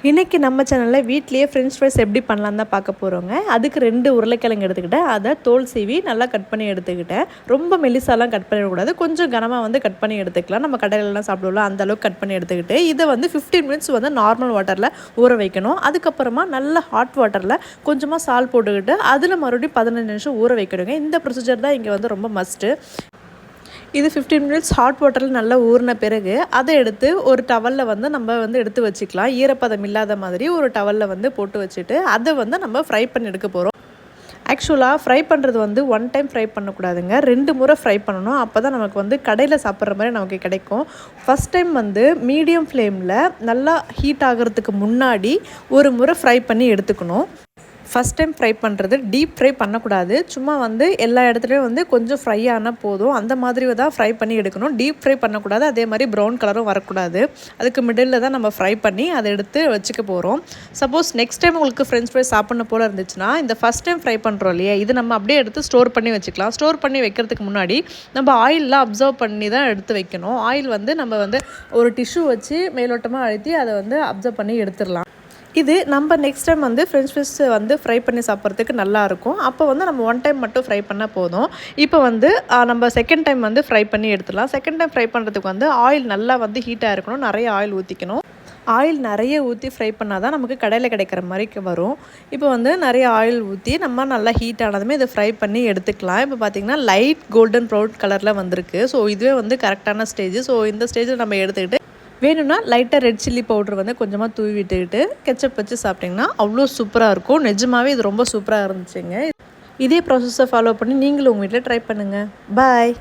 இன்றைக்கி நம்ம சேனலில் வீட்லேயே ஃப்ரெஞ்ச் ஃப்ரைஸ் எப்படி பண்ணலாம் தான் பார்க்க போகிறோங்க. அதுக்கு 2 உருளைக்கிழங்கு எடுத்துக்கிட்டேன். அதை தோல் சீவி நல்லா கட் பண்ணி எடுத்துக்கிட்டேன். ரொம்ப மெலிசாலாம் கட் பண்ணிடக்கூடாது, கொஞ்சம் கனமாக கட் பண்ணி எடுத்துக்கலாம். நம்ம கடையிலலாம் சாப்பிடுவோம்ல அந்த அளவுக்கு கட் பண்ணி எடுத்துக்கிட்டு இதை 15 மினிட்ஸ் நார்மல் வாட்டரில் ஊற வைக்கணும். அதுக்கப்புறமா நல்ல ஹாட் வாட்டரில் கொஞ்சமாக சால்ட் போட்டுக்கிட்டு அதில் மறுபடியும் 15 நிமிஷம் ஊற வைக்கணுங்க. இந்த ப்ரொசீஜர் தான் இங்கே ரொம்ப மஸ்ட்டு. இது 15 மினிட்ஸ் ஹாட் வாட்டரில் நல்லா ஊறின பிறகு அதை எடுத்து ஒரு டவலில் நம்ம எடுத்து வச்சுக்கலாம். ஈரப்பதம் இல்லாத மாதிரி ஒரு டவலில் போட்டு வச்சுட்டு அதை நம்ம ஃப்ரை பண்ணி எடுக்க போகிறோம். ஆக்சுவலாக ஃப்ரை பண்ணுறது 1 டைம் ஃப்ரை பண்ணக்கூடாதுங்க, 2 முறை ஃப்ரை பண்ணணும். அப்போ தான் நமக்கு கடையில் சாப்பிட்ற மாதிரி நமக்கு கிடைக்கும். ஃபஸ்ட் டைம் மீடியம் ஃப்ளேமில் நல்லா ஹீட் ஆகிறதுக்கு முன்னாடி ஒரு முறை ஃப்ரை பண்ணி எடுத்துக்கணும். ஃபஸ்ட் டைம் ஃப்ரை பண்ணுறது டீப் ஃப்ரை பண்ணக்கூடாது. சும்மா எல்லா இடத்துலையும் கொஞ்சம் ஃப்ரை ஆனால் போதும், அந்த மாதிரி தான் ஃப்ரை பண்ணி எடுக்கணும். டீப் ஃப்ரை பண்ணக்கூடாது, அதே மாதிரி ப்ரௌன் கலரும் வரக்கூடாது. அதுக்கு மிடில் தான் நம்ம ஃப்ரை பண்ணி அதை எடுத்து வச்சுக்க போகிறோம். சப்போஸ் நெக்ஸ்ட் டைம் உங்களுக்கு ஃப்ரெஞ்ச் ஃப்ரை சாப்பிட்ணும் போல் இருந்துச்சுன்னா இந்த ஃபஸ்ட் டைம் ஃப்ரை பண்ணுறோம் இல்லையா, இது நம்ம அப்படியே எடுத்து ஸ்டோர் பண்ணி வச்சுக்கலாம். ஸ்டோர் பண்ணி வைக்கிறதுக்கு முன்னாடி நம்ம ஆயிலெலாம் அப்சர்வ் பண்ணி தான் எடுத்து வைக்கணும். ஆயில் நம்ம ஒரு டிஷ்யூ வச்சு மேலோட்டமாக அழுத்தி அதை அப்சர்வ் பண்ணி எடுத்துடலாம். இது நம்ம next time french fries fry பண்ணி சாப்பிட்றதுக்கு நல்லாயிருக்கும். அப்போ நம்ம 1 டைம் மட்டும் ஃப்ரை பண்ணால் போதும். இப்போ நம்ம செகண்ட் டைம் ஃப்ரை பண்ணி எடுத்துடலாம். செகண்ட் டைம் ஃப்ரை பண்ணுறதுக்கு ஆயில் நல்லா ஹீட்டாக இருக்கணும், நிறைய ஆயில் ஊற்றிக்கணும். ஆயில் நிறைய ஊற்றி ஃப்ரை பண்ணால் தான் நமக்கு கடையில் கிடைக்கிற மாதிரி வரும். இப்போ நிறைய ஆயில் ஊற்றி நம்ம நல்லா ஹீட் ஆனதுமே இதை ஃப்ரை பண்ணி எடுத்துக்கலாம். இப்போ பார்த்திங்கன்னா லைட் கோல்டன் ப்ரௌன் கலரில் வந்திருக்கு. ஸோ இதுவே கரெக்டான ஸ்டேஜ். ஸோ இந்த ஸ்டேஜில் நம்ம எடுத்துக்கிட்டு வேணும்னா லைட்டாக ரெட் சில்லி பவுடர் கொஞ்சமாக தூவி விட்டுக்கிட்டு கெச்சப் வச்சு சாப்பிட்டிங்கன்னா அவ்வளோ சூப்பராக இருக்கும். நிஜமாகவே இது ரொம்ப சூப்பராக இருந்துச்சுங்க. இதே ப்ராசஸை ஃபாலோ பண்ணி நீங்களும் உங்கள் வீட்டில் ட்ரை பண்ணுங்கள். பாய்.